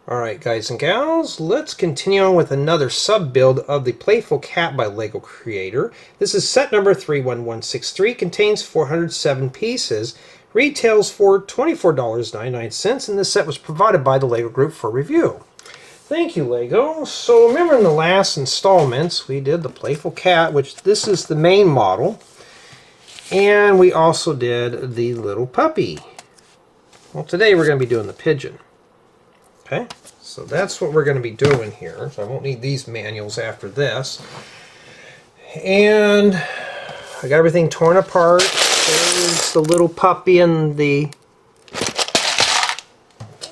Alright guys and gals, let's continue on with another sub-build of the Playful Cat by LEGO Creator. This is set number 31163, contains 407 pieces, retails for $24.99, and this set was provided by the LEGO Group for review. Thank you, LEGO. So remember in the last installments we did the Playful Cat, which this is the main model, and we also did the little puppy. Well, today we're going to be doing the Pigeon. Okay, so that's what we're going to be doing here. So I won't need these manuals after this. And I got everything torn apart. There's the little puppy and the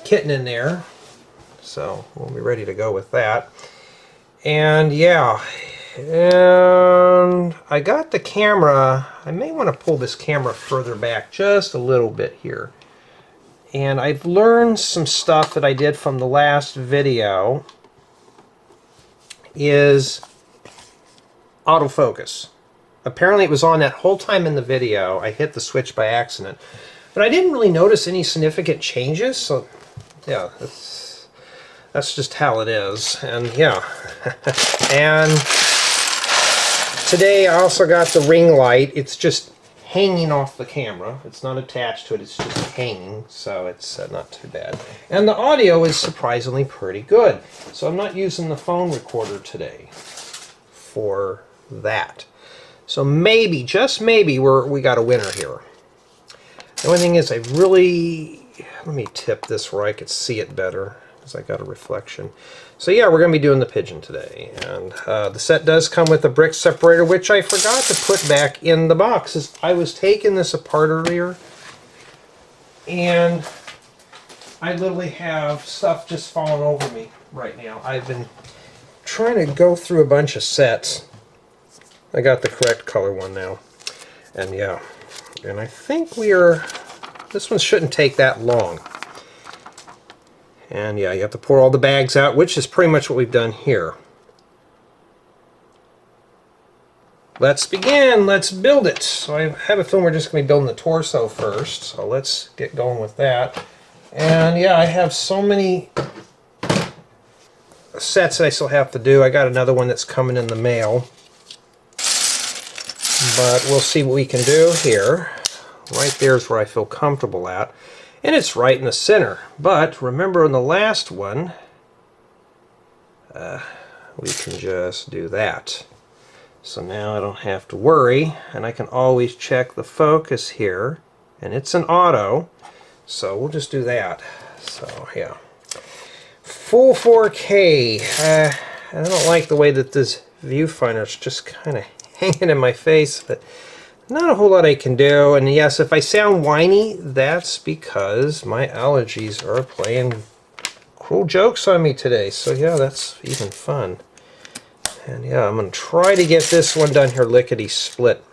kitten in there. So we'll be ready to go with that. And yeah, and I got the camera. I may want to pull this camera further back just a little bit here. And I've learned some stuff that I did from the last video is autofocus. Apparently it was on that whole time in the video. I hit the switch by accident. But I didn't really notice any significant changes, so yeah, that's just how it is. And yeah. And today I also got the ring light. It's just hanging off the camera. It's not attached to it, it's just hanging, so it's not too bad. And the audio is surprisingly pretty good. So I'm not using the phone recorder today for that. So maybe, just maybe, we got a winner here. The only thing is let me tip this where I could see it better, because I got a reflection. So yeah, we're going to be doing the Pigeon today. And the set does come with a Brick Separator, which I forgot to put back in the box. As I was taking this apart earlier, and I literally have stuff just falling over me right now. I've been trying to go through a bunch of sets. I got the correct color one now. And yeah, and I think this one shouldn't take that long. And yeah, you have to pour all the bags out, which is pretty much what we've done here. Let's begin. Let's build it. So I have a feeling we're just going to be building the torso first. So let's get going with that. And yeah, I have so many sets that I still have to do. I got another one that's coming in the mail. But we'll see what we can do here. Right there is where I feel comfortable at. And it's right in the center. But remember in the last one, we can just do that. So now I don't have to worry, and I can always check the focus here. And it's an auto, so we'll just do that. So yeah. Full 4K. I don't like the way that this viewfinder is just kind of hanging in my face, but not a whole lot I can do. And yes, if I sound whiny, that's because my allergies are playing cruel jokes on me today. So yeah, that's even fun. And yeah, I'm going to try to get this one done here lickety-split.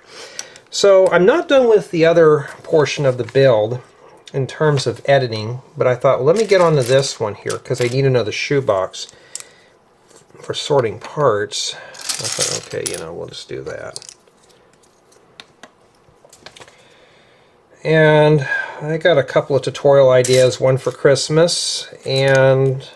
So I'm not done with the other portion of the build in terms of editing, but I thought, well, let me get onto this one here because I need another shoebox for sorting parts. I thought, okay, we'll just do that. And I got a couple of tutorial ideas, one for Christmas, and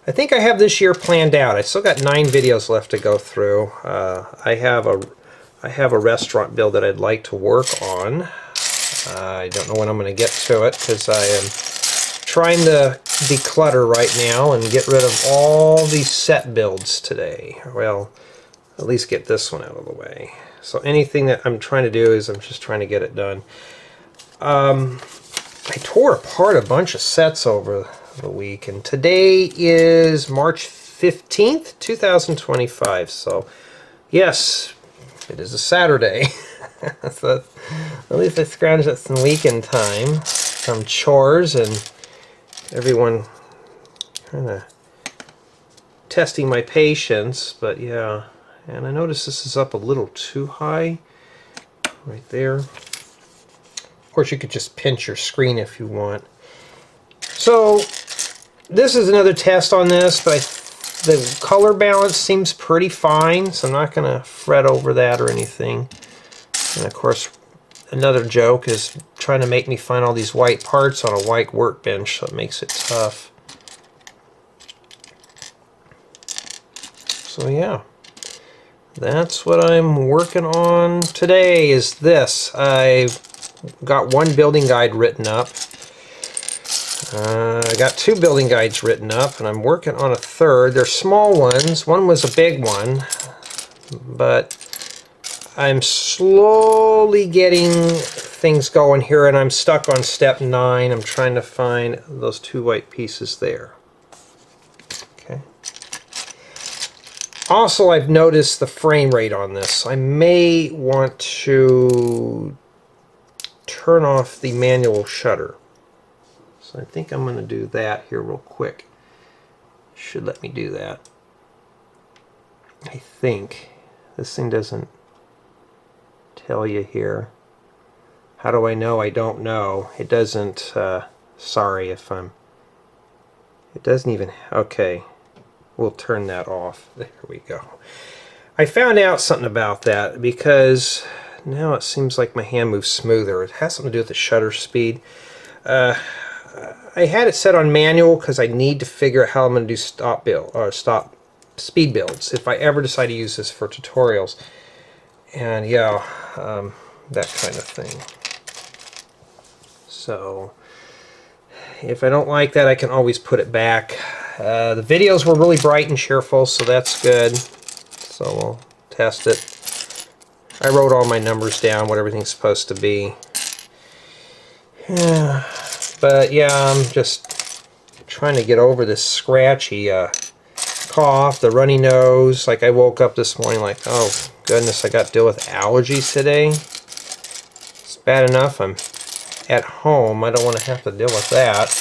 I think I have this year planned out. I still got 9 videos left to go through. I have a restaurant build that I'd like to work on. I don't know when I'm going to get to it because I am trying to declutter right now and get rid of all these set builds today. Well, at least get this one out of the way. So anything that I'm trying to do is I'm just trying to get it done. I tore apart a bunch of sets over the week, and today is March 15th, 2025. So yes, it is a Saturday. So at least I scrounged at some weekend time, some chores, and everyone kind of testing my patience. But yeah. And I notice this is up a little too high, right there. Of course, you could just pinch your screen if you want. So, this is another test on this, but the color balance seems pretty fine, so I'm not going to fret over that or anything. And of course, another joke is trying to make me find all these white parts on a white workbench, so it makes it tough. So yeah, that's what I'm working on today is this. I've got one building guide written up. I got two building guides written up, and I'm working on a third. They're small ones. One was a big one, but I'm slowly getting things going here, and I'm stuck on step 9. I'm trying to find those two white pieces there. Okay. Also, I've noticed the frame rate on this. I may want to turn off the manual shutter. So I think I'm going to do that here real quick. Should let me do that. I think this thing doesn't tell you here. How do I know? I don't know. It doesn't, sorry if I'm, it doesn't even, okay. We'll turn that off. There we go. I found out something about that because now it seems like my hand moves smoother. It has something to do with the shutter speed. I had it set on manual because I need to figure out how I'm going to do stop speed builds if I ever decide to use this for tutorials. And yeah, that kind of thing. So if I don't like that, I can always put it back. The videos were really bright and cheerful, so that's good. So we'll test it. I wrote all my numbers down, what everything's supposed to be. Yeah, but yeah, I'm just trying to get over this scratchy cough, the runny nose. Like I woke up this morning like, oh goodness, I got to deal with allergies today. It's bad enough I'm at home. I don't want to have to deal with that.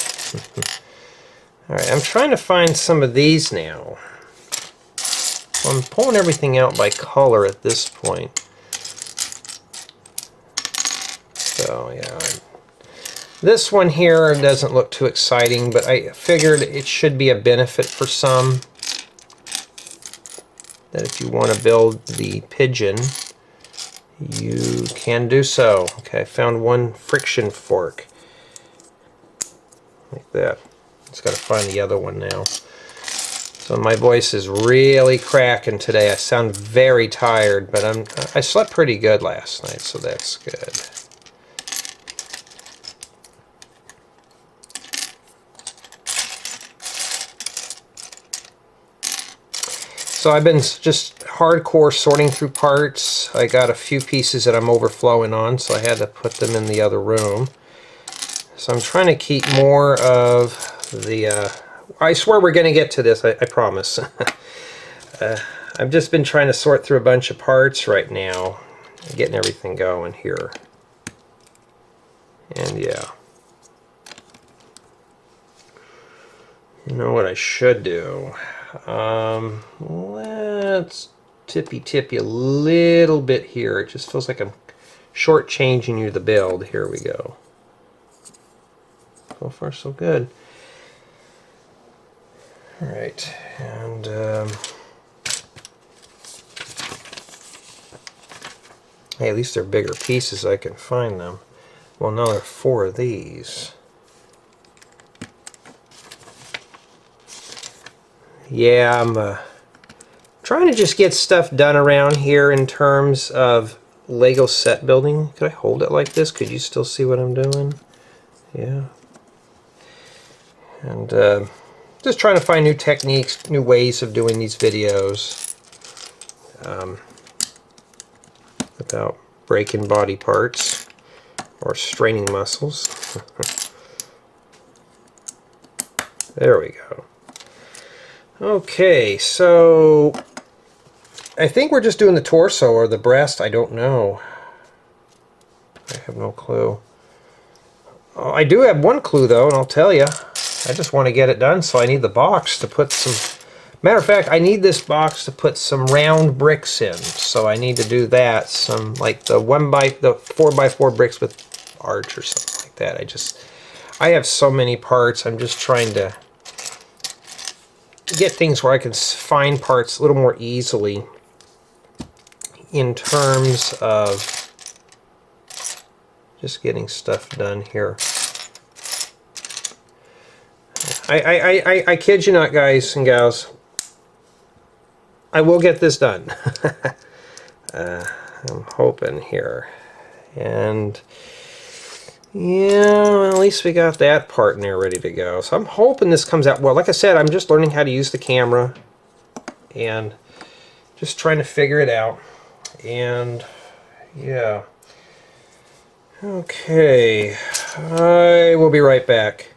Alright, I'm trying to find some of these now. I'm pulling everything out by color at this point. So yeah, this one here doesn't look too exciting, but I figured it should be a benefit for some. That if you want to build the Pigeon, you can do so. Okay, I found one friction fork. Like that. Just got to find the other one now. So my voice is really cracking today. I sound very tired, but I slept pretty good last night, so that's good. So I've been just hardcore sorting through parts. I got a few pieces that I'm overflowing on, so I had to put them in the other room. So I'm trying to keep more of the... I swear we're going to get to this, I promise. I've just been trying to sort through a bunch of parts right now, getting everything going here. And yeah. You know what I should do? Let's tippy you a little bit here. It just feels like I'm shortchanging you the build. Here we go. So far so good. Alright, and hey, at least they're bigger pieces. I can find them. Well, now there are 4 of these. Yeah, I'm trying to just get stuff done around here in terms of Lego set building. Could I hold it like this? Could you still see what I'm doing? Yeah. And just trying to find new techniques, new ways of doing these videos without breaking body parts or straining muscles. There we go. Okay, so I think we're just doing the torso or the breast. I don't know. I have no clue. Oh, I do have one clue though, and I'll tell you. I just want to get it done, so I need the box to put some... Matter of fact, I need this box to put some round bricks in, so I need to do that. Some, like the 4x4 bricks with arch or something like that. I have so many parts. I'm just trying to get things where I can find parts a little more easily in terms of just getting stuff done here. I kid you not, guys and gals. I will get this done. I'm hoping here. And yeah, well, at least we got that part in there ready to go. So I'm hoping this comes out well. Like I said, I'm just learning how to use the camera and just trying to figure it out. And yeah. Okay, I will be right back.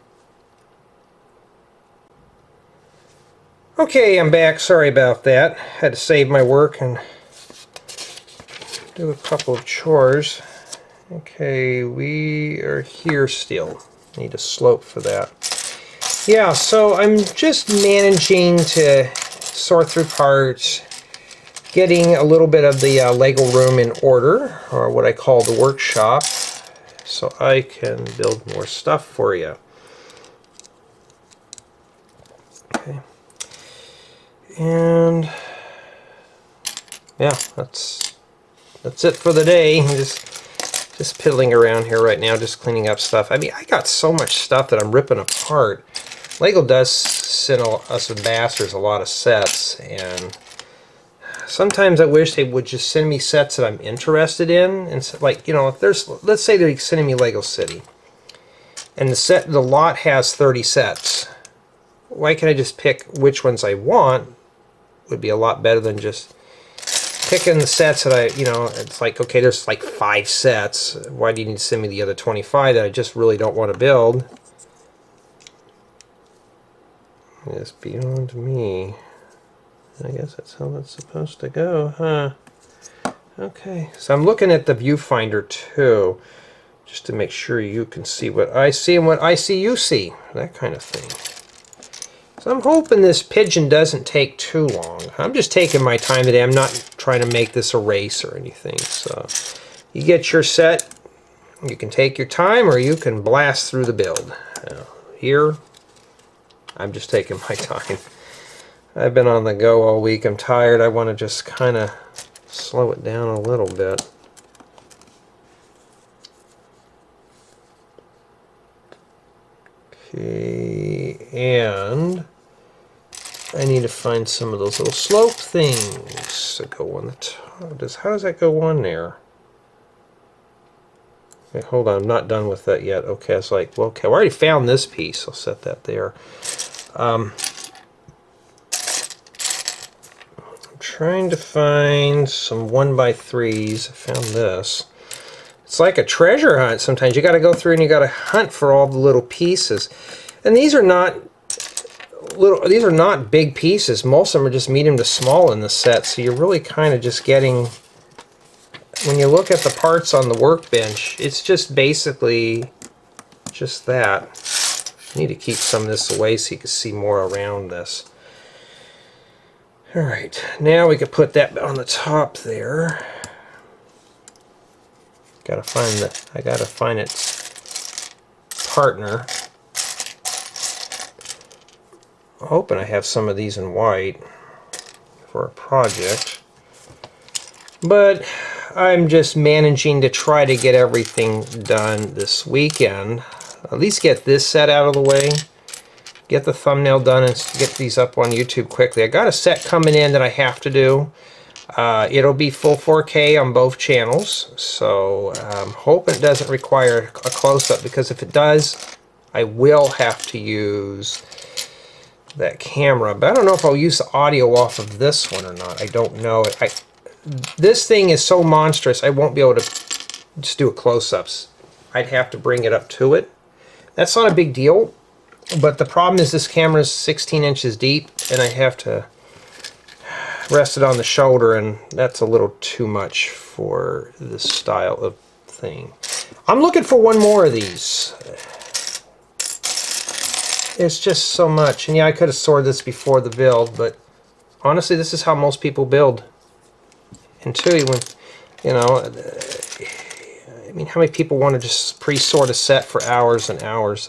Okay, I'm back. Sorry about that. Had to save my work and do a couple of chores. Okay, we are here still. Need a slope for that. Yeah, so I'm just managing to sort through parts, getting a little bit of the Lego room in order, or what I call the workshop, so I can build more stuff for you. Okay. And yeah, that's it for the day. Just piddling around here right now, just cleaning up stuff. I mean, I got so much stuff that I'm ripping apart. Lego does send us ambassadors a lot of sets, and sometimes I wish they would just send me sets that I'm interested in. And so, like, you know, if there's, let's say they're sending me Lego City, and the lot has 30 sets. Why can't I just pick which ones I want? Would be a lot better than just picking the sets that I, you know, it's like, okay, there's like 5 sets. Why do you need to send me the other 25 that I just really don't want to build? It's beyond me. I guess that's how that's supposed to go, huh? Okay, so I'm looking at the viewfinder too, just to make sure you can see what I see and what I see you see, that kind of thing. So I'm hoping this Pigeon doesn't take too long. I'm just taking my time today. I'm not trying to make this a race or anything. So you get your set, you can take your time, or you can blast through the build. Here, I'm just taking my time. I've been on the go all week. I'm tired. I want to just kind of slow it down a little bit. Okay, and I need to find some of those little slope things that go on the top. How does that go on there? Okay, hold on, I'm not done with that yet. Okay, I was like, well, okay, I already found this piece. I'll set that there. I'm trying to find some 1x3s. I found this. It's like a treasure hunt sometimes. You got to go through and you got to hunt for all the little pieces. And these are not big pieces. Most of them are just medium to small in the set, so you're really kind of just getting, when you look at the parts on the workbench, it's just basically just that. I need to keep some of this away so you can see more around this. Alright, now we can put that on the top there. I gotta find its partner. I'm hoping I have some of these in white for a project. But I'm just managing to try to get everything done this weekend. At least get this set out of the way. Get the thumbnail done and get these up on YouTube quickly. I got a set coming in that I have to do. It'll be full 4K on both channels, so I'm hoping it doesn't require a close-up, because if it does, I will have to use that camera. But I don't know if I'll use the audio off of this one or not. I don't know. This thing is so monstrous, I won't be able to just do a close-ups. I'd have to bring it up to it. That's not a big deal, but the problem is this camera is 16 inches deep, and I have to rest it on the shoulder, and that's a little too much for this style of thing. I'm looking for one more of these. It's just so much. And yeah, I could have sorted this before the build, but honestly, this is how most people build. And two, when, you know, I mean, how many people want to just pre-sort a set for hours and hours?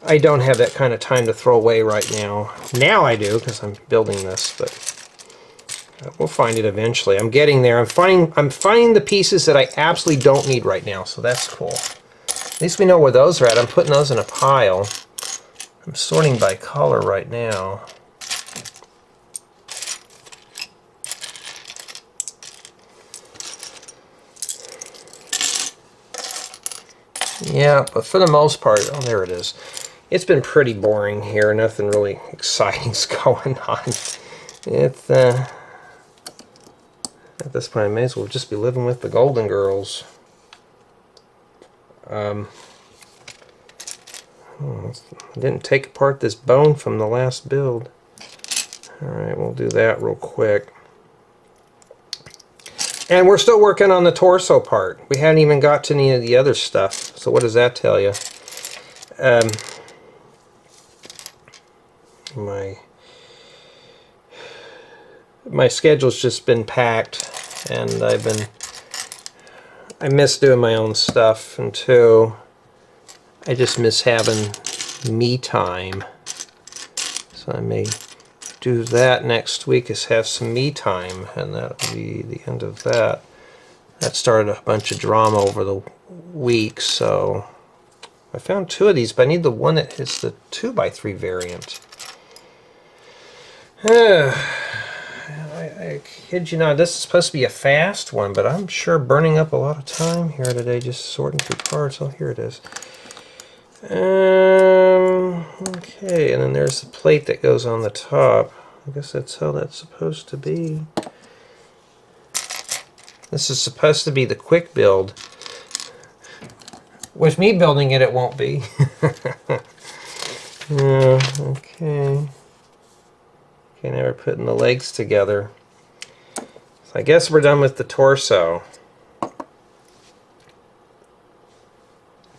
I don't have that kind of time to throw away right now. Now I do, because I'm building this, but we'll find it eventually. I'm getting there. I'm finding the pieces that I absolutely don't need right now, so that's cool. At least we know where those are at. I'm putting those in a pile. I'm sorting by color right now. Yeah, but for the most part, oh, there it is. It's been pretty boring here. Nothing really exciting's going on. It's at this point, I may as well just be living with the Golden Girls. I didn't take apart this bone from the last build. Alright, we'll do that real quick. And we're still working on the torso part. We hadn't even got to any of the other stuff. So what does that tell you? My schedule's just been packed, and I miss doing my own stuff, and two, I just miss having me time. So I may do that next week, is have some me time, and that'll be the end of that. That started a bunch of drama over the week, so I found 2 of these, but I need the one that is the 2x3 variant. I kid you not, this is supposed to be a fast one, but I'm sure burning up a lot of time here today just sorting through parts. Oh, here it is. Okay, and then there's the plate that goes on the top. I guess that's how that's supposed to be. This is supposed to be the quick build. With me building it, it won't be. Okay. Okay, now we're putting the legs together. So I guess we're done with the torso.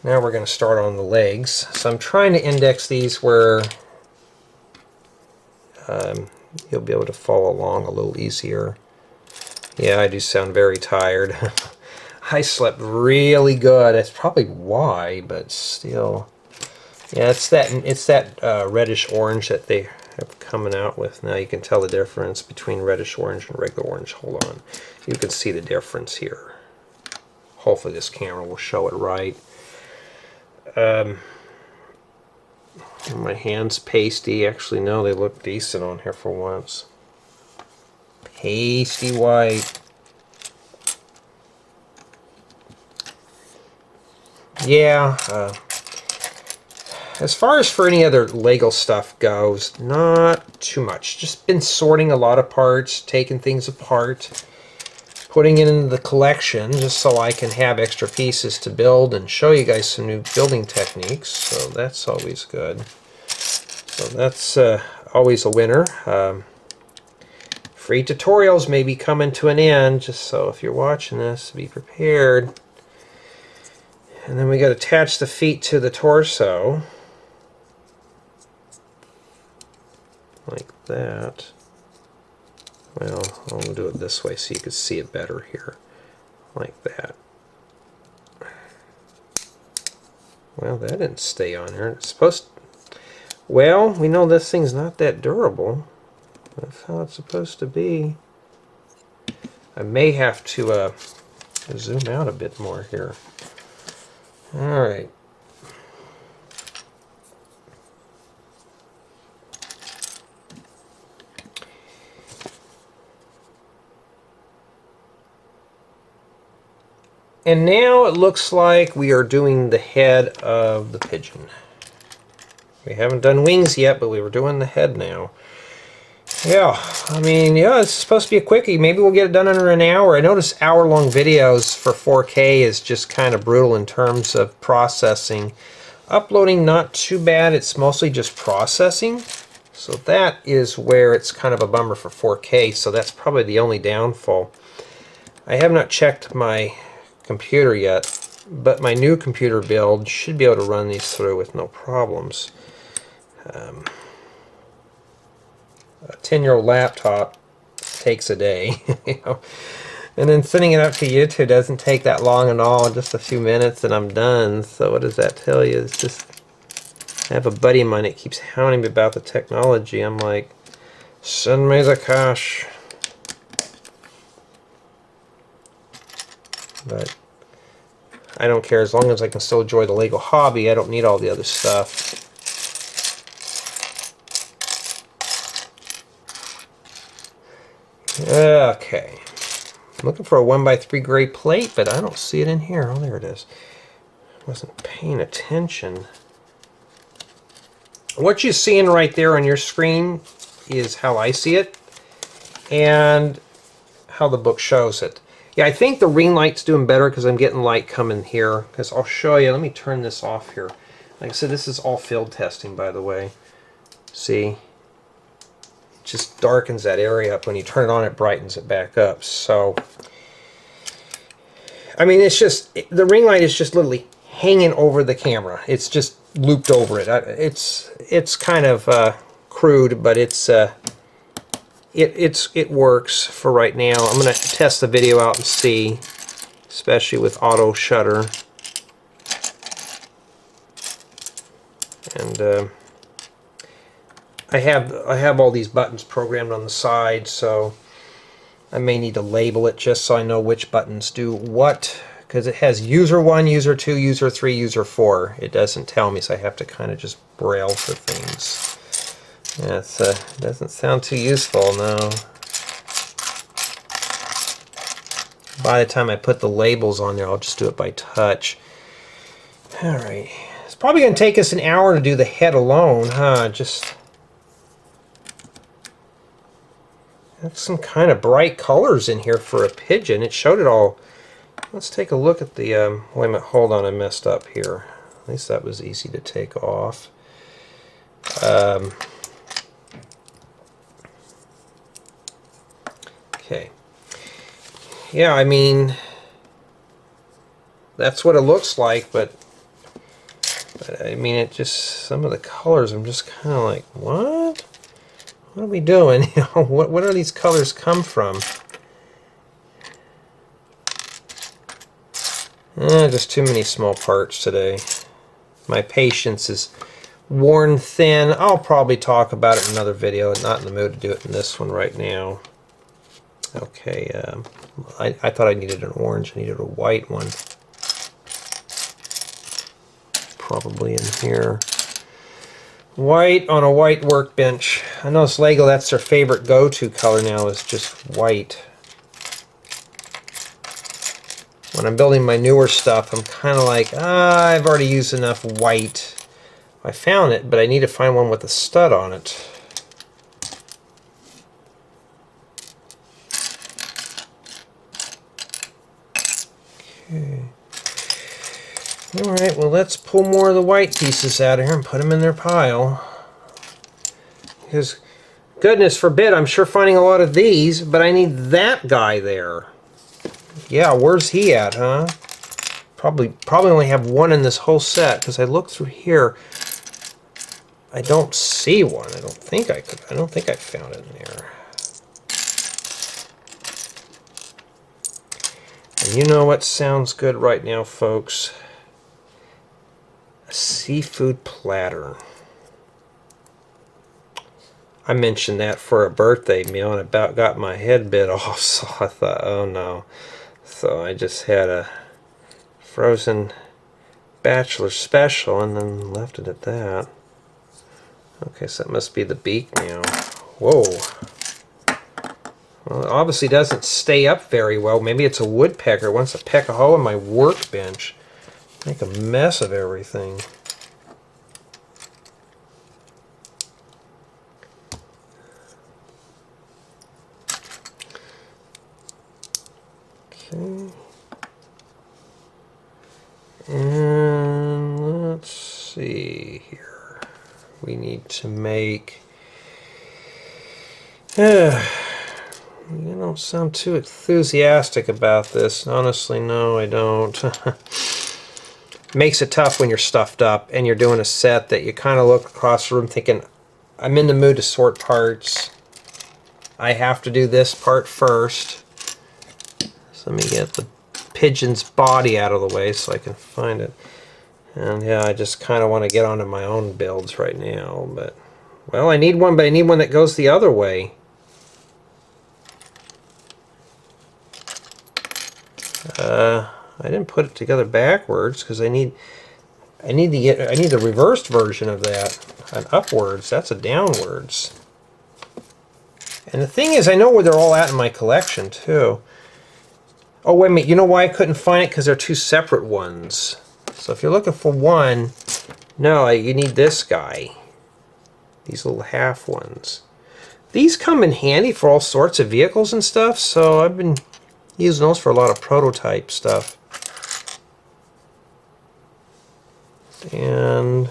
Now we're going to start on the legs. So I'm trying to index these where you'll be able to follow along a little easier. Yeah, I do sound very tired. I slept really good. That's probably why, but still. Yeah, it's that reddish orange that they have coming out with. Now you can tell the difference between reddish orange and regular orange. Hold on. You can see the difference here. Hopefully this camera will show it right. My hands pasty. Actually, no, they look decent on here for once. Pasty white. Yeah, as far as for any other Lego stuff goes, not too much. Just been sorting a lot of parts, taking things apart, putting it into the collection just so I can have extra pieces to build and show you guys some new building techniques. So that's always good. So that's always a winner. Free tutorials may be coming to an end, just so if you're watching this, be prepared. And then we got to attach the feet to the torso. Like that. Well, I'll do it this way so you can see it better here. Like that. Well, that didn't stay on here. It's supposed to... Well, we know this thing's not that durable. That's how it's supposed to be. I may have to zoom out a bit more here. Alright. And now it looks like we are doing the head of the pigeon. We haven't done wings yet, but we were doing the head now. Yeah, I mean, yeah, it's supposed to be a quickie. Maybe we'll get it done under an hour. I notice hour-long videos for 4K is just kind of brutal in terms of processing. Uploading, not too bad. It's mostly just processing. So that is where it's kind of a bummer for 4K, so that's probably the only downfall. I have not checked my computer yet, but my new computer build should be able to run these through with no problems. A 10-year-old laptop takes a day, you know, and then sending it up to YouTube doesn't take that long at all, just a few minutes and I'm done. So what does that tell you? It's just, I have a buddy of mine that keeps hounding me about the technology. I'm like, send me the cash. But I don't care, as long as I can still enjoy the Lego hobby. I don't need all the other stuff. Okay. I'm looking for a 1x3 gray plate, but I don't see it in here. Oh, there it is. Wasn't paying attention. What you're seeing right there on your screen is how I see it and how the book shows it. Yeah, I think the ring light's doing better because I'm getting light coming here. Because I'll show you. Let me turn this off here. Like I said, this is all field testing, by the way. See? It just darkens that area up. When you turn it on, it brightens it back up. So, I mean, it's just, the ring light is just literally hanging over the camera. It's just looped over it. It's kind of crude, but it works for right now. I'm going to test the video out and see, especially with auto shutter. And I have all these buttons programmed on the side, so I may need to label it just so I know which buttons do what, because it has user 1, user 2, user 3, user 4. It doesn't tell me, so I have to kind of just braille for things. Yeah, it doesn't sound too useful, no. By the time I put the labels on there, I'll just do it by touch. Alright. It's probably going to take us an hour to do the head alone, huh? Just... That's some kind of bright colors in here for a pigeon. It showed it all. Let's take a look at the... wait a minute, hold on, I messed up here. At least that was easy to take off. Okay. Yeah, I mean, that's what it looks like, but I mean, it just, some of the colors, I'm just kind of like, what? What are we doing? You know, what are these colors come from? Just too many small parts today. My patience is worn thin. I'll probably talk about it in another video. Not in the mood to do it in this one right now. Okay, I thought I needed an orange. I needed a white one. Probably in here. White on a white workbench. I notice Lego, that's their favorite go-to color now, is just white. When I'm building my newer stuff, I'm kind of like, I've already used enough white. I found it, but I need to find one with a stud on it. Okay. Alright, well, let's pull more of the white pieces out of here and put them in their pile. Because, goodness forbid, I'm sure finding a lot of these, but I need that guy there. Yeah, where's he at, huh? Probably only have one in this whole set, because I looked through here. I don't see one. I don't think I found it in there. And you know what sounds good right now, folks? A seafood platter. I mentioned that for a birthday meal and about got my head bit off, so I thought, oh no. So I just had a frozen bachelor special and then left it at that. Okay, so that must be the beak now. Whoa. Well, it obviously doesn't stay up very well. Maybe it's a woodpecker. It wants to peck a hole in my workbench. Make a mess of everything. Okay. And let's see here. We need to make... You don't sound too enthusiastic about this. Honestly, no, I don't. Makes it tough when you're stuffed up and you're doing a set that you kind of look across the room thinking, I'm in the mood to sort parts. I have to do this part first. So let me get the pigeon's body out of the way so I can find it. And yeah, I just kind of want to get onto my own builds right now. But, well, I need one, but I need one that goes the other way. I didn't put it together backwards because I need the reversed version of that. An upwards, that's a downwards. And the thing is, I know where they're all at in my collection too. Oh wait a minute, you know why I couldn't find it? Because they're two separate ones. So if you're looking for one, no, you need this guy. These little half ones. These come in handy for all sorts of vehicles and stuff, so I've been using those for a lot of prototype stuff. And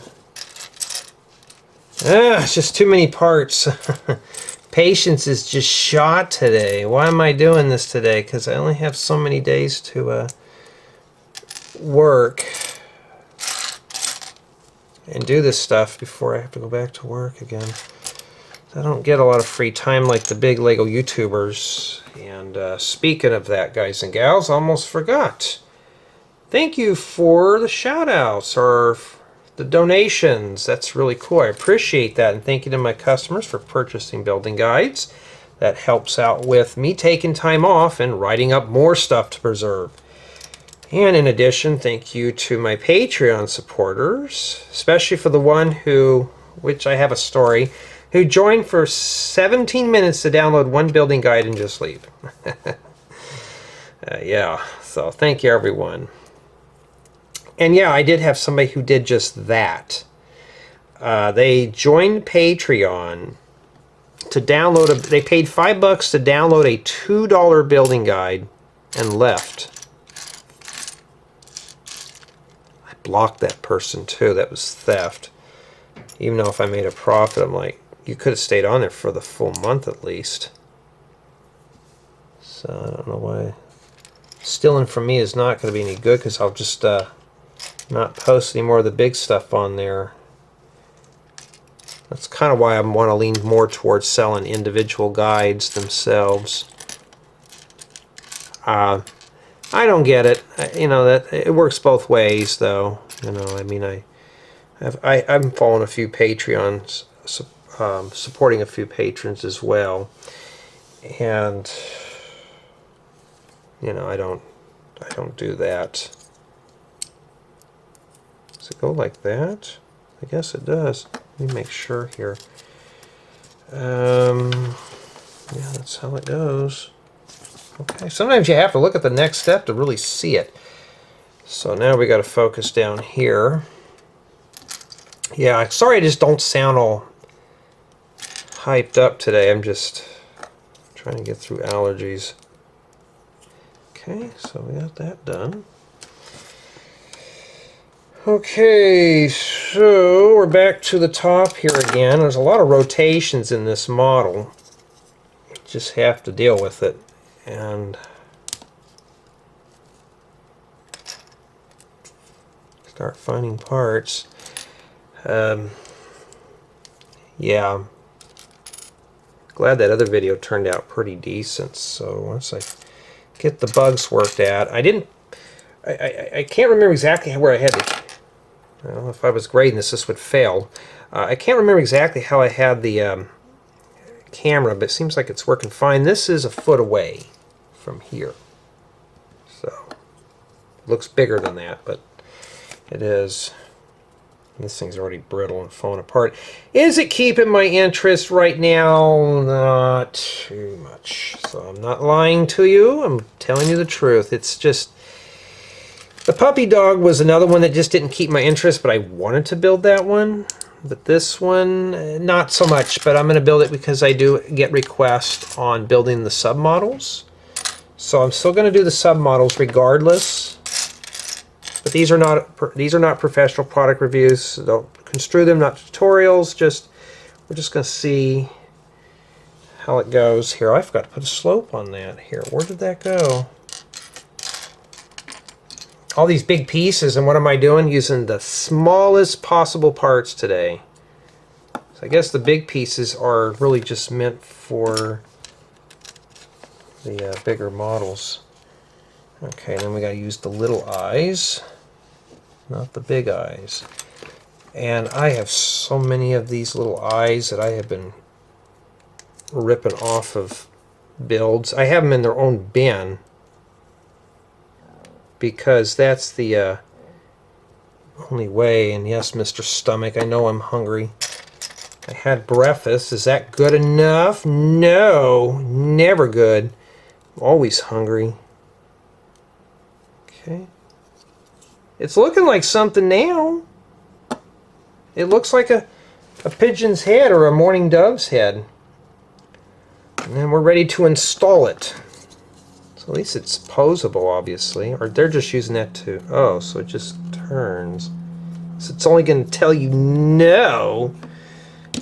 it's just too many parts. Patience is just shot today. Why am I doing this today? Because I only have so many days to work and do this stuff before I have to go back to work again. I don't get a lot of free time like the big Lego YouTubers. And speaking of that, guys and gals, almost forgot. Thank you for the shout-outs or the donations. That's really cool. I appreciate that. And thank you to my customers for purchasing building guides. That helps out with me taking time off and writing up more stuff to preserve. And in addition, thank you to my Patreon supporters, especially for the one who, which I have a story, who joined for 17 minutes to download one building guide and just leave. Yeah, so thank you, everyone. And yeah, I did have somebody who did just that. They joined Patreon to download they paid $5 to download a $2 building guide and left. I blocked that person too. That was theft. Even though if I made a profit, I'm like, you could have stayed on there for the full month at least. So I don't know why. Stealing from me is not going to be any good because I'll just not post any more of the big stuff on there. That's kind of why I want to lean more towards selling individual guides themselves. I don't get it. You know, that it works both ways, though. You know, I mean, I'm following a few Patreons, supporting a few patrons as well, and you know, I don't do that. Does it go like that? I guess it does. Let me make sure here. Yeah, that's how it goes. Okay, sometimes you have to look at the next step to really see it. So now we got to focus down here. Yeah, sorry I just don't sound all hyped up today. I'm just trying to get through allergies. Okay, so we got that done. Okay, so we're back to the top here again. There's a lot of rotations in this model. Just have to deal with it. And start finding parts. Yeah, glad that other video turned out pretty decent. So once I get the bugs worked out, I can't remember exactly where I had the, well, if I was grading this would fail. I can't remember exactly how I had the camera, but it seems like it's working fine. This is a foot away from here, so it looks bigger than that, but it is. This thing's already brittle and falling apart. Is it keeping my interest right now? Not too much. So I'm not lying to you. I'm telling you the truth. It's just the puppy dog was another one that just didn't keep my interest, but I wanted to build that one. But this one, not so much. But I'm going to build it because I do get requests on building the submodels. So I'm still going to do the submodels regardless. But these are not professional product reviews. So don't construe them, not tutorials. We're just going to see how it goes here. I forgot to put a slope on that here. Where did that go? All these big pieces, and what am I doing? Using the smallest possible parts today. So I guess the big pieces are really just meant for the bigger models. Okay, then we got to use the little eyes, not the big eyes. And I have so many of these little eyes that I have been ripping off of builds. I have them in their own bin because that's the only way. And yes, Mr. Stomach, I know I'm hungry. I had breakfast. Is that good enough? No, never good. I'm always hungry. Okay. It's looking like something now. It looks like a pigeon's head or a mourning dove's head. And then we're ready to install it. So at least it's posable, obviously. Or they're just using that to... Oh, so it just turns. So it's only going to tell you no.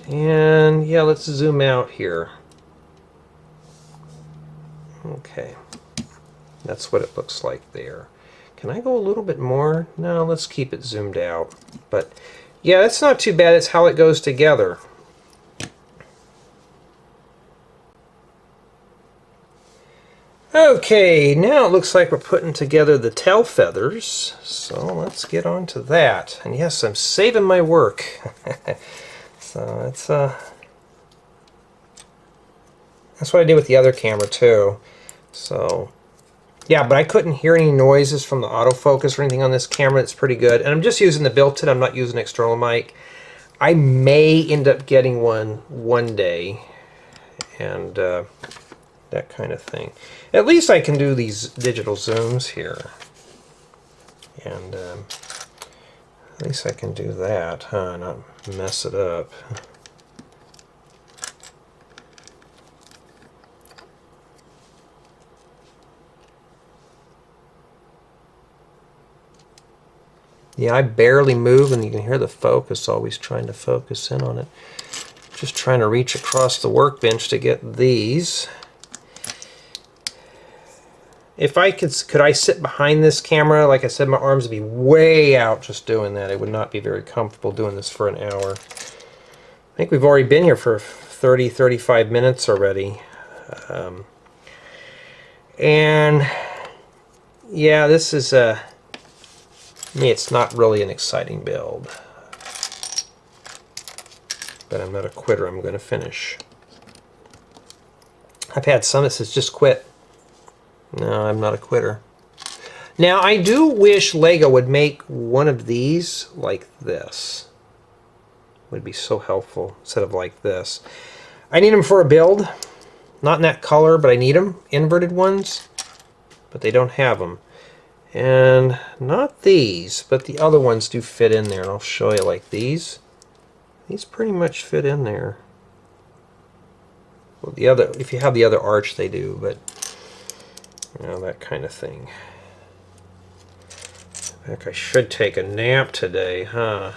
And yeah, let's zoom out here. Okay. That's what it looks like there. Can I go a little bit more? No, let's keep it zoomed out. But yeah, that's not too bad. It's how it goes together. Okay, now it looks like we're putting together the tail feathers. So let's get on to that. And yes, I'm saving my work. So it's that's what I did with the other camera too. So yeah, but I couldn't hear any noises from the autofocus or anything on this camera. It's pretty good. And I'm just using the built-in. I'm not using an external mic. I may end up getting one day. And that kind of thing. At least I can do these digital zooms here. And at least I can do that, huh? Not mess it up. Yeah, I barely move, and you can hear the focus always trying to focus in on it. Just trying to reach across the workbench to get these. If I could I sit behind this camera? Like I said, my arms would be way out just doing that. I would not be very comfortable doing this for an hour. I think we've already been here for 30, 35 minutes already. And yeah, this is me, it's not really an exciting build. But I'm not a quitter. I'm going to finish. I've had some that says just quit. No, I'm not a quitter. Now, I do wish Lego would make one of these like this. Would be so helpful instead of like this. I need them for a build. Not in that color, but I need them. Inverted ones. But they don't have them. And not these, but the other ones do fit in there. And I'll show you like these. These pretty much fit in there. Well, the other, if you have the other arch, they do, but you know, that kind of thing. Heck, I should take a nap today, huh?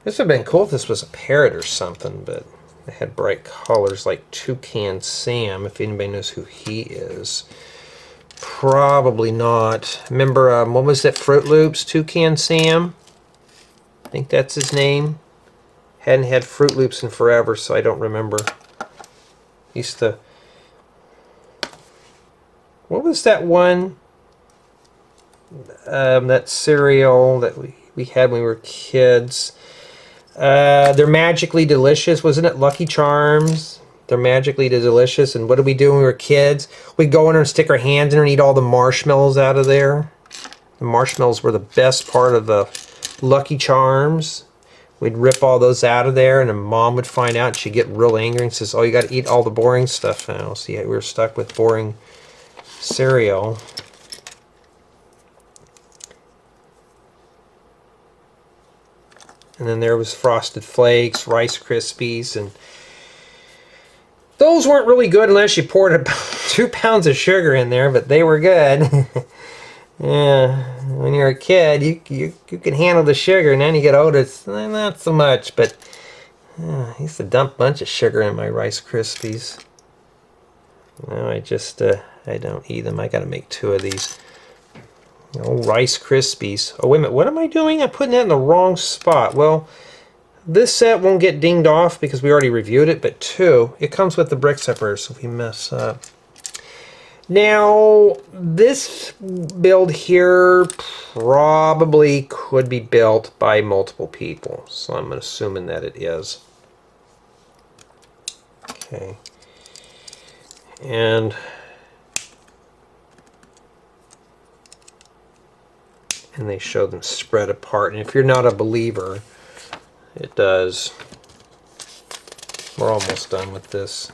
This would have been cool if this was a parrot or something, but it had bright colors like Toucan Sam, if anybody knows who he is. Probably not. Remember, what was that, Fruit Loops? Toucan Sam? I think that's his name. Hadn't had Fruit Loops in forever, so I don't remember. Used to... What was that one? That cereal that we had when we were kids. They're Magically Delicious. Wasn't it Lucky Charms? They're Magically Delicious. And what did we do when we were kids? We'd go in there and stick our hands in there and eat all the marshmallows out of there. The marshmallows were the best part of the Lucky Charms. We'd rip all those out of there, and then Mom would find out, and she'd get real angry and says, oh, you got to eat all the boring stuff now. See, we were stuck with boring cereal. And then there was Frosted Flakes, Rice Krispies, and those weren't really good unless you poured about 2 pounds of sugar in there, but they were good. Yeah, when you're a kid, you can handle the sugar, and then you get older, it's not so much, but I used to dump a bunch of sugar in my Rice Krispies. Now I just, I don't eat them. I gotta make 2 of these. Oh, Rice Krispies. Oh, wait a minute, what am I doing? I'm putting that in the wrong spot. Well, this set won't get dinged off because we already reviewed it, but 2, it comes with the Brick Separator, so if we mess up. Now, this build here probably could be built by multiple people, so I'm assuming that it is. Okay. And they show them spread apart, and if you're not a believer, it does. We're almost done with this.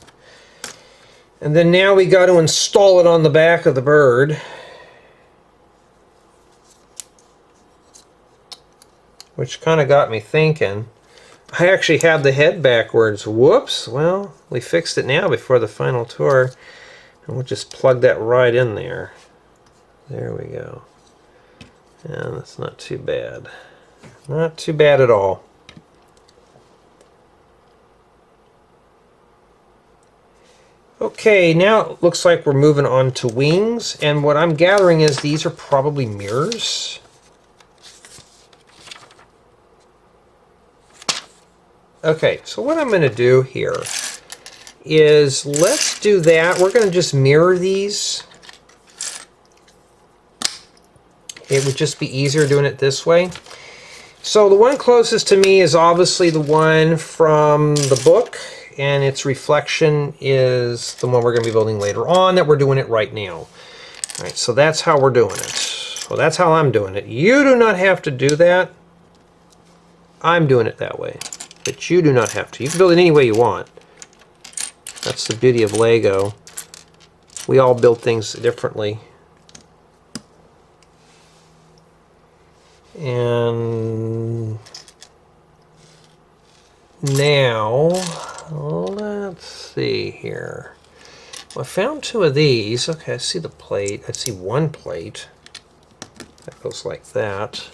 And then now we got to install it on the back of the bird. which kind of got me thinking. I actually have the head backwards. Whoops. Well, we fixed it now before the final tour. And we'll just plug that right in there. There we go. And that's not too bad. Not too bad at all. Okay, now it looks like we're moving on to wings. And what I'm gathering is these are probably mirrors. Okay, so what I'm going to do here is let's do that. We're going to just mirror these. It would just be easier doing it this way. So the one closest to me is obviously the one from the book, and its reflection is the one we're going to be building later on that we're doing it right now. All right, so that's how we're doing it. So that's how I'm doing it. You do not have to do that. I'm doing it that way. But you do not have to. You can build it any way you want. That's the beauty of Lego. We all build things differently. And now, let's see here. Well, I found two of these. Okay, I see the plate. I see one plate. That goes like that.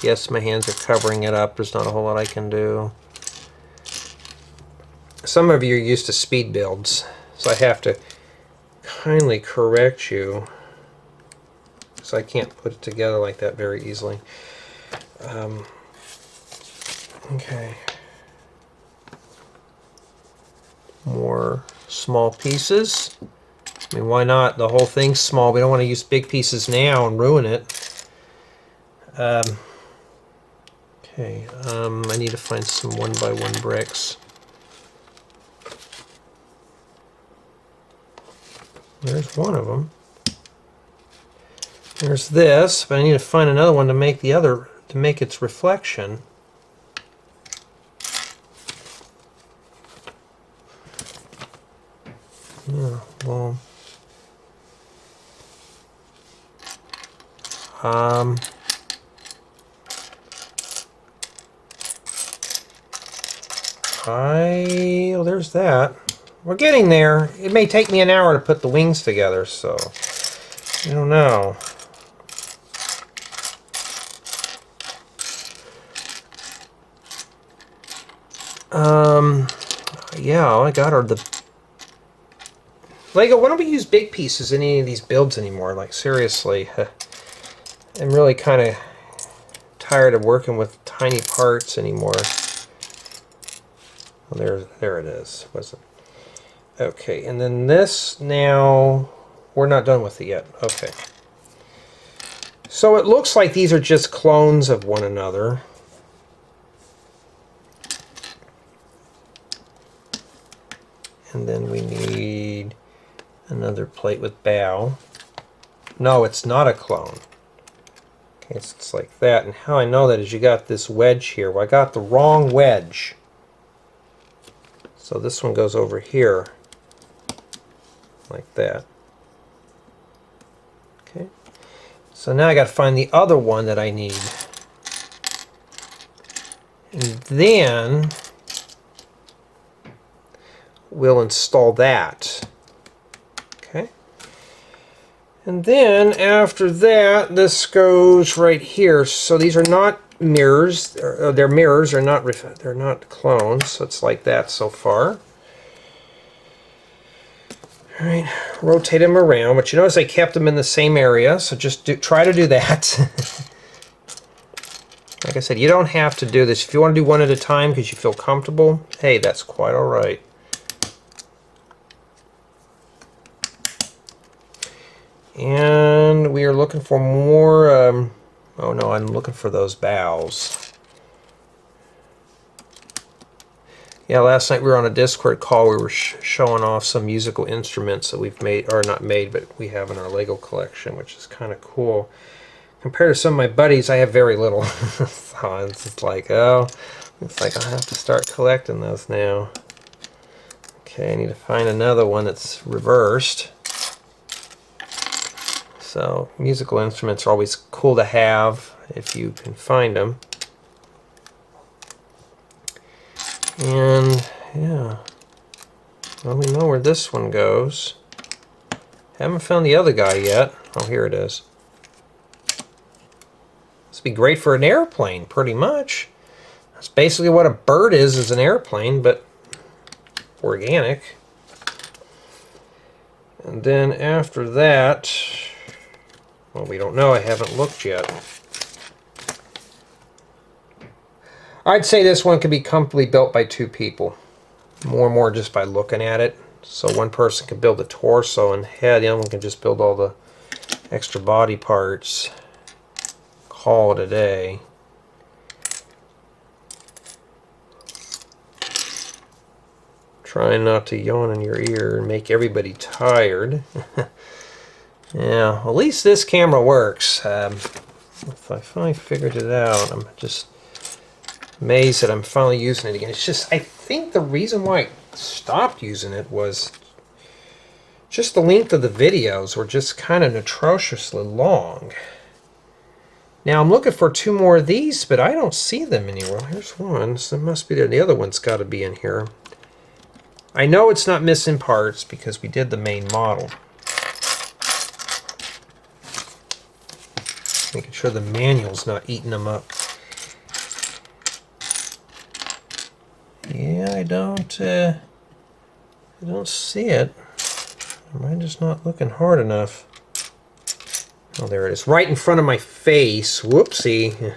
Yes, my hands are covering it up. There's not a whole lot I can do. Some of you are used to speed builds, so I have to kindly correct you, so I can't put it together like that very easily. Okay. More small pieces. I mean, why not? The whole thing's small. We don't want to use big pieces now and ruin it. Okay. I need to find some 1x1 bricks. There's one of them. There's this, but I need to find another one to make the other, to make its reflection. Yeah, well, oh, there's that. We're getting there. It may take me an hour to put the wings together, so I don't know. Yeah, all I got are the Lego. Why don't we use big pieces in any of these builds anymore? Like, seriously, I'm really kind of tired of working with tiny parts anymore. Well, there it is. Was it? Okay, and then this now, we're not done with it yet. Okay. So it looks like these are just clones of one another. And then we need another plate with bow. No, it's not a clone. Okay, it's like that. And how I know that is you got this wedge here. Well, I got the wrong wedge. So this one goes over here. Like that. Okay. So now I got to find the other one that I need. And then we'll install that. Okay. And then after that, this goes right here. So these are not mirrors. They're mirrors. They're not clones. So it's like that so far. All right, rotate them around, but you notice I kept them in the same area, so just try to do that. Like I said, you don't have to do this. If you want to do one at a time because you feel comfortable, hey, that's quite all right. And we are looking for more, oh no, I'm looking for those bows. Yeah, last night we were on a Discord call. We were showing off some musical instruments that we've made, or not made, but we have in our Lego collection, which is kind of cool. Compared to some of my buddies, I have very little. So it's just like, oh, it's like I'll have to start collecting those now. Okay, I need to find another one that's reversed. So musical instruments are always cool to have if you can find them. And yeah, well, we know where this one goes. Haven't found the other guy yet. Oh, here it is. This would be great for an airplane, pretty much. That's basically what a bird is an airplane, but organic. And then after that, well, we don't know. I haven't looked yet. I'd say this one could be comfortably built by 2 people. More and more just by looking at it. So one person can build the torso and head, the other one can just build all the extra body parts. Call it a day. Trying not to yawn in your ear and make everybody tired. Yeah, well, at least this camera works. If I finally figured it out, I'm just amazed that I'm finally using it again. It's just, I think the reason why I stopped using it was just the length of the videos were just kind of atrociously long. Now I'm looking for 2 more of these, but I don't see them anywhere. Here's one, so it must be there. The other one's got to be in here. I know it's not missing parts because we did the main model. Making sure the manual's not eating them up. Yeah, I don't see it. Am I just not looking hard enough? Oh, there it is, right in front of my face. Whoopsie.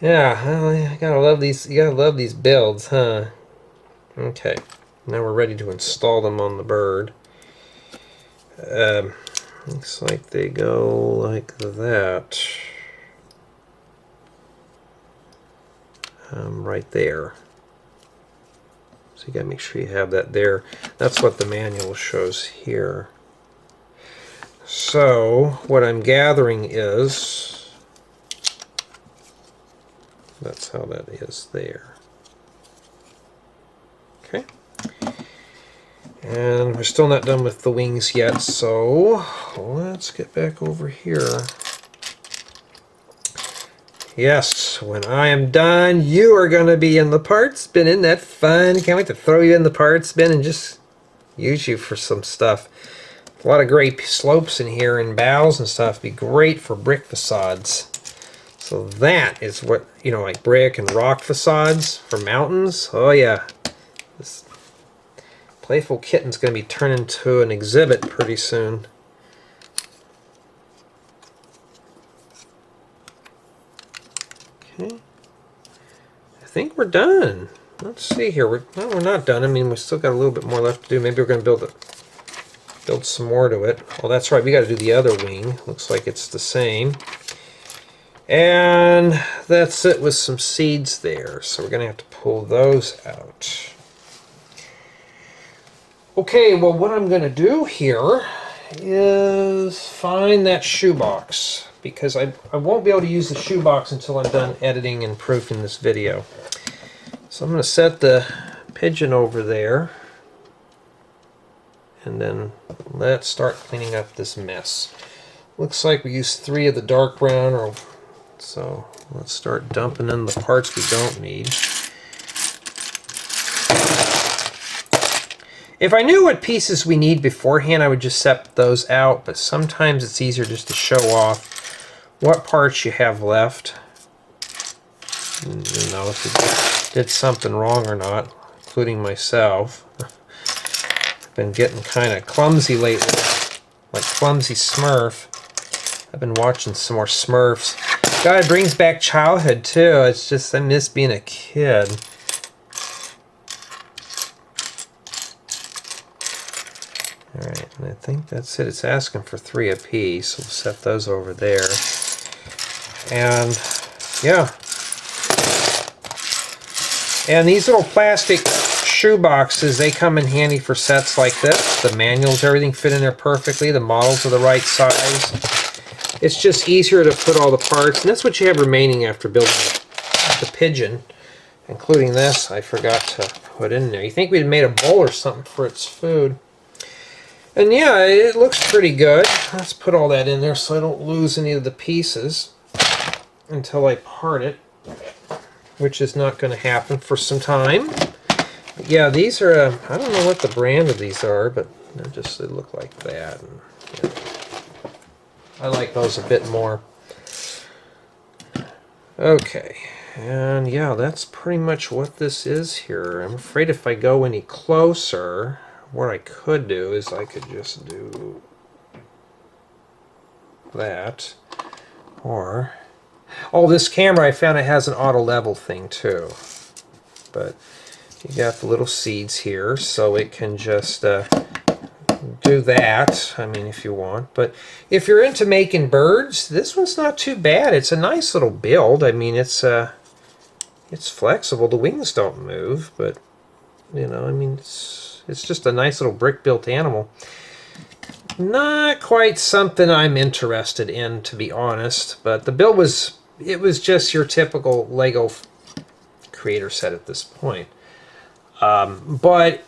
Yeah, well, I gotta love these. You gotta love these builds, huh? Okay, now we're ready to install them on the bird. Looks like they go like that. Right there. So you gotta make sure you have that there. That's what the manual shows here. So what I'm gathering is that's how that is there. Okay. And we're still not done with the wings yet, so let's get back over here. Yes, when I am done, you are going to be in the parts bin. Isn't that fun? Can't wait to throw you in the parts bin and just use you for some stuff. A lot of great slopes in here and bows and stuff. Be great for brick facades. So that is what, you know, like brick and rock facades for mountains. Oh yeah. This Playful Kitten's going to be turned into an exhibit pretty soon. Okay. I think we're done. Let's see here. We're not done. I mean, we still got a little bit more left to do. Maybe we're going to build some more to it. Oh, that's right. We got to do the other wing. Looks like it's the same. And that's it with some seeds there. So we're going to have to pull those out. Okay, well, what I'm going to do here is find that shoebox, because I won't be able to use the shoebox until I'm done editing and proofing this video. So I'm going to set the Pigeon over there, and then let's start cleaning up this mess. Looks like we used 3 of the dark brown, so let's start dumping in the parts we don't need. If I knew what pieces we need beforehand, I would just set those out, but sometimes it's easier just to show off what parts you have left. You know, if you did something wrong or not, including myself. I've been getting kind of clumsy lately, like Clumsy Smurf. I've been watching some more Smurfs. God, it brings back childhood too. It's just, I miss being a kid. Alright, and I think that's it. It's asking for 3 apiece. We'll set those over there. And, yeah. And these little plastic shoe boxes, they come in handy for sets like this. The manuals, everything fit in there perfectly. The models are the right size. It's just easier to put all the parts. And that's what you have remaining after building the Pigeon. Including this, I forgot to put in there. You think we'd made a bowl or something for its food. And yeah, it looks pretty good. Let's put all that in there so I don't lose any of the pieces until I part it. which is not going to happen for some time. But yeah, these are, I don't know what the brand of these are, but they look like that. And, yeah, I like those a bit more. Okay, and yeah, that's pretty much what this is here. I'm afraid if I go any closer, what I could do is I could just do that. Or, oh, this camera I found it has an auto level thing too. But you got the little seeds here, so it can just do that, I mean, if you want. But if you're into making birds, this one's not too bad. It's a nice little build. I mean, it's flexible. The wings don't move, but you know, I mean, it's just a nice little brick-built animal. Not quite something I'm interested in, to be honest. But the build was just your typical Lego creator set at this point. But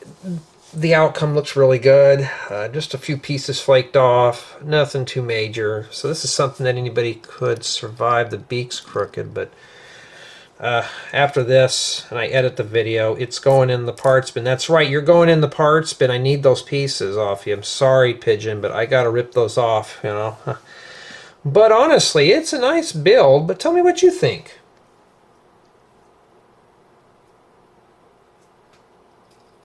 the outcome looks really good. Just a few pieces flaked off, nothing too major. So this is something that anybody could survive. The beak's crooked, but after this, and I edit the video, it's going in the parts bin. That's right, you're going in the parts bin. I need those pieces off you. I'm sorry, Pigeon, but I gotta rip those off, you know. But honestly, it's a nice build, but tell me what you think.